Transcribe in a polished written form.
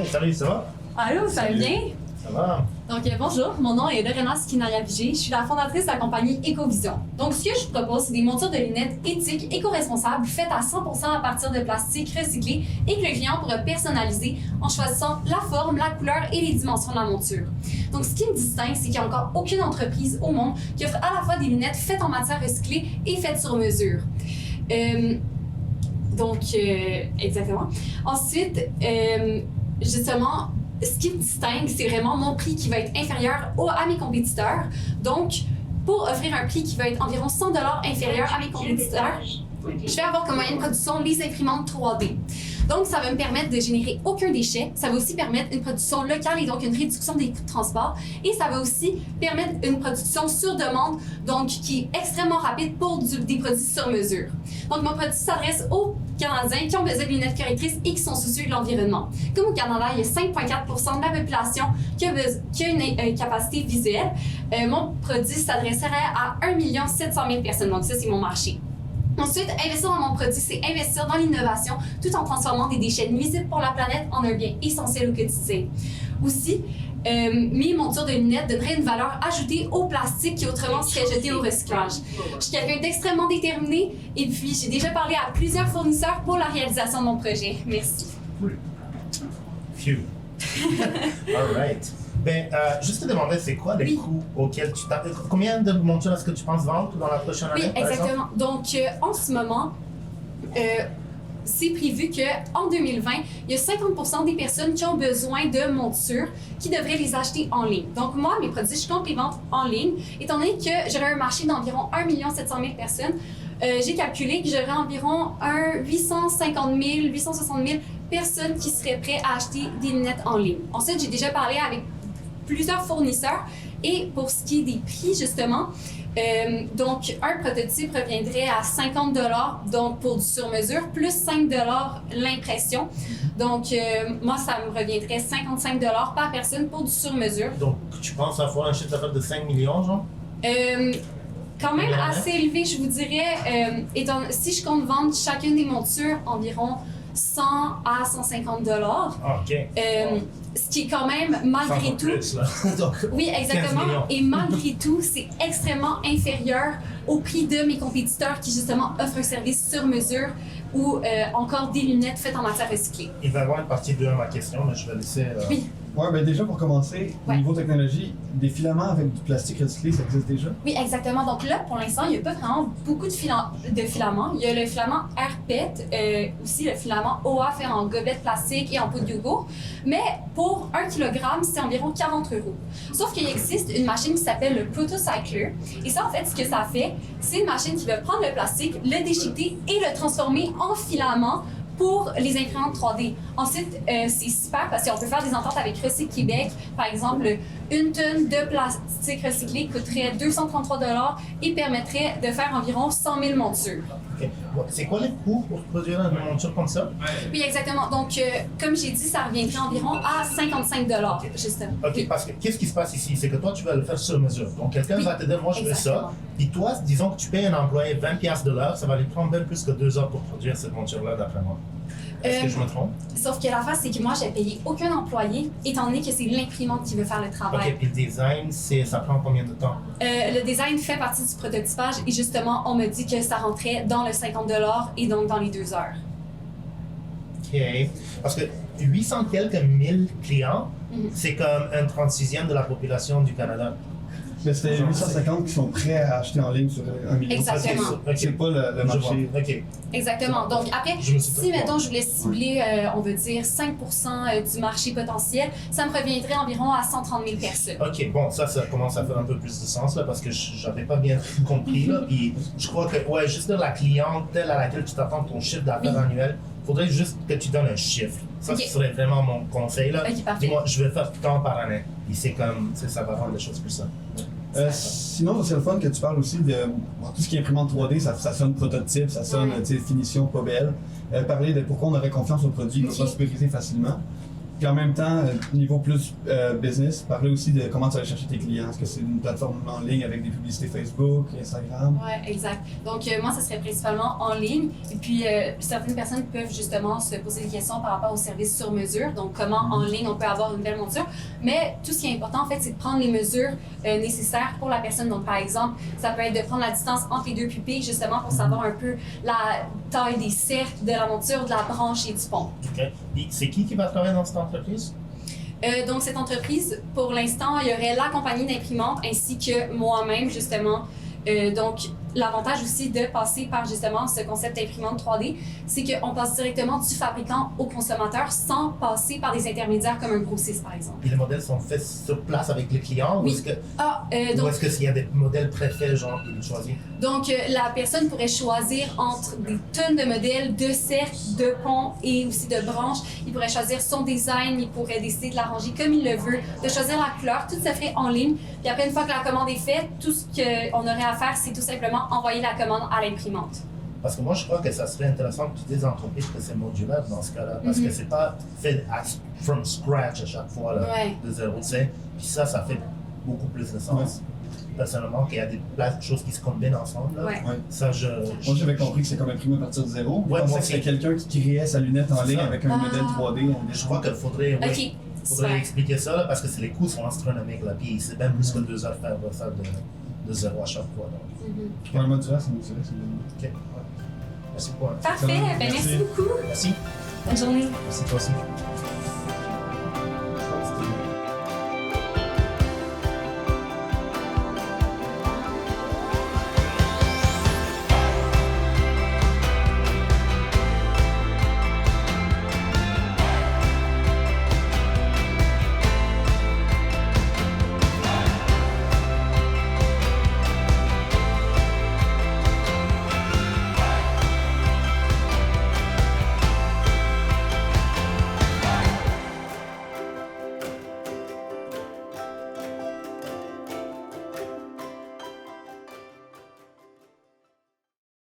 salut, ça va? Allô, ça va bien? Ça va? Donc, bonjour, mon nom est Lorena Skinaya-Vigé. Je suis la fondatrice de la compagnie Ecovision. Donc, ce que je vous propose, c'est des montures de lunettes éthiques, éco-responsables, faites à 100% à partir de plastique recyclé et que le client pourra personnaliser en choisissant la forme, la couleur et les dimensions de la monture. Donc, ce qui me distingue, c'est qu'il n'y a encore aucune entreprise au monde qui offre à la fois des lunettes faites en matière recyclée et faites sur mesure. Exactement. Ensuite, justement, ce qui me distingue, c'est vraiment mon prix qui va être inférieur à mes compétiteurs. Donc, pour offrir un prix qui va être environ 100 $ inférieur à mes compétiteurs, je vais avoir comme moyen de production les imprimantes 3D. Donc, ça va me permettre de générer aucun déchet. Ça va aussi permettre une production locale et donc une réduction des coûts de transport. Et ça va aussi permettre une production sur demande, donc qui est extrêmement rapide pour des produits sur mesure. Donc, mon produit s'adresse aux Canadiens qui ont besoin de lunettes correctrices et qui sont soucieux de l'environnement. Comme au Canada, il y a 5,4% de la population qui a une capacité visuelle. Mon produit s'adresserait à 1 700 000 personnes. Donc, ça, c'est mon marché. Ensuite, investir dans mon produit, c'est investir dans l'innovation tout en transformant des déchets nuisibles pour la planète en un bien essentiel au quotidien. Aussi, mes montures de lunettes donneraient une valeur ajoutée au plastique qui autrement serait jeté au recyclage. Je suis quelqu'un d'extrêmement déterminé et puis j'ai déjà parlé à plusieurs fournisseurs pour la réalisation de mon projet. Merci. Phew. All right. Ben, juste te demander, c'est quoi les coûts auxquels tu t'attends? Combien de montures est-ce que tu penses vendre dans la prochaine année? Oui, exactement. Donc, en ce moment, c'est prévu qu'en 2020, il y a 50% des personnes qui ont besoin de montures qui devraient les acheter en ligne. Donc, moi, mes produits, je compte les ventes en ligne. Étant donné que j'aurais un marché d'environ 1 700 000 personnes, j'ai calculé que j'aurais environ 850 000, 860 000 personnes qui seraient prêtes à acheter des lunettes en ligne. Ensuite, j'ai déjà parlé avec plusieurs fournisseurs et pour ce qui est des prix, justement, donc un prototype reviendrait à 50 $ donc pour du sur-mesure, plus 5 $ l'impression. Donc, moi, ça me reviendrait 55 $ par personne pour du sur-mesure. Donc, tu penses avoir un chiffre d'affaires de 5 millions, genre? Quand même assez élevé, je vous dirais. Si je compte vendre chacune des montures environ 100 à 150 $. OK. Ce qui est quand même, malgré tout... Plus, là. Donc, oui, exactement. Et malgré tout, c'est extrêmement inférieur au prix de mes compétiteurs qui, justement, offrent un service sur mesure ou encore des lunettes faites en matière recyclée. Il va y avoir une partie 2 à ma question, mais je vais laisser... Oui. Ouais, ben déjà pour commencer, au niveau technologie, des filaments avec du plastique recyclé, ça existe déjà? Oui, exactement. Donc là, pour l'instant, il n'y a pas vraiment beaucoup de filaments. Il y a le filament AirPet, aussi le filament OA fait en gobelet plastique et en poudre de yogourt. Mais pour 1 kg, c'est environ 40 €. Sauf qu'il existe une machine qui s'appelle le Protocycler. Et ça, en fait, ce que ça fait, c'est une machine qui va prendre le plastique, le déchiqueter et le transformer en filament pour les imprimantes 3D. Ensuite, c'est super parce qu'on peut faire des ententes avec Recyc Québec. Par exemple, 1 tonne de plastique recyclé coûterait 233 $ et permettrait de faire environ 100 000 montures. OK. Bon, c'est quoi les coûts pour produire une monture comme ça? Oui, exactement. Donc, comme j'ai dit, ça reviendrait environ à 55 $, justement. OK, Oui. parce que qu'est-ce qui se passe ici? C'est que toi, tu vas le faire sur mesure. Donc, quelqu'un va te dire, moi, je veux ça. Exactement. Puis toi, disons que tu payes un employé 20 $ de l'heure, ça va lui prendre même plus que 2 heures pour produire cette monture-là, d'après moi. Est-ce que je me trompe? Sauf que la face, c'est que moi, j'ai payé aucun employé, étant donné que c'est l'imprimante qui veut faire le travail. OK, puis le design, ça prend combien de temps? Le design fait partie du prototypage et justement, on me dit que ça rentrait dans le 50 $ et donc dans les 2 heures. OK. Parce que 800 quelques mille clients, c'est comme un 36e de la population du Canada. Mais c'était 850 qui sont prêts à acheter en ligne sur 1 million. Exactement. OK. C'est pas le Je marché. vois. OK. Exactement. Donc après, Je me suis si, pas- mettons, je voulais cibler, on veut dire, 5% du marché potentiel, ça me reviendrait environ à 130 000 personnes. OK, bon, ça commence à faire un peu plus de sens, là, parce que j'avais pas bien compris, là, puis je crois que, ouais, juste de la clientèle à laquelle tu t'attends ton chiffre d'affaires annuel, faudrait juste que tu donnes un chiffre. Ça, OK. ce serait vraiment mon conseil, là. OK, parfait. Dis-moi, je vais faire tant par année. Et c'est comme, ça va rendre les choses plus simples. Sinon, c'est le fun que tu parles aussi de tout ce qui est imprimante 3D, ça sonne prototype, ça sonne finition pas belle. Parler de pourquoi on aurait confiance au produit, il ne va pas se briser facilement. Puis en même temps, niveau plus business, parler aussi de comment tu vas chercher tes clients. Est-ce que c'est une plateforme en ligne avec des publicités Facebook, Instagram? Oui, exact. Donc, moi, ça serait principalement en ligne. Et puis, certaines personnes peuvent justement se poser des questions par rapport aux services sur mesure. Donc, comment en ligne on peut avoir une belle monture. Mais tout ce qui est important, en fait, c'est de prendre les mesures nécessaires pour la personne. Donc, par exemple, ça peut être de prendre la distance entre les deux pupilles, justement, pour savoir un peu la taille des cercles de la monture, de la branche et du pont. OK. Puis c'est qui va travailler dans cette entreprise? Donc, cette entreprise, pour l'instant, il y aurait la compagnie d'imprimante ainsi que moi-même, justement. Donc, l'avantage aussi de passer par justement ce concept d'imprimante 3D, c'est qu'on passe directement du fabricant au consommateur sans passer par des intermédiaires comme un grossiste, par exemple. Puis les modèles sont faits sur place avec le client? Oui. Ou est-ce que, Donc, ou est-ce qu'il y a des modèles préfaits, genre, qu'il choisit? Donc, la personne pourrait choisir entre des tonnes de modèles, de cercles, de ponts et aussi de branches. Il pourrait choisir son design, il pourrait décider de l'arranger comme il le veut, de choisir la couleur. Tout se ferait en ligne. Puis après, une fois que la commande est faite, tout ce qu'on aurait à faire, c'est tout simplement envoyer la commande à l'imprimante. Parce que moi, je crois que ça serait intéressant pour des entreprises que c'est modulaire dans ce cas-là. Parce que c'est pas fait from scratch à chaque fois, là, de zéro, tu sais. Puis ça fait beaucoup plus de sens. Personnellement, qu'il y a des choses qui se combinent ensemble. Là. Ouais. Ça, moi, j'avais compris que c'est comme imprimé à partir de zéro. Ouais, moi, c'est quelqu'un qui créait sa lunette en ligne avec un modèle 3D. Je crois qu'il faudrait, OK. faudrait expliquer ça, là, parce que les coûts sont astronomiques. Là, puis c'est même plus que 2 heures faire ça de zéro à chaque fois. Donc. Pour le modulaire, c'est modulaire. OK. Ouais. Merci beaucoup. Parfait. Ben, merci beaucoup. Merci. Bonne journée. Merci toi aussi.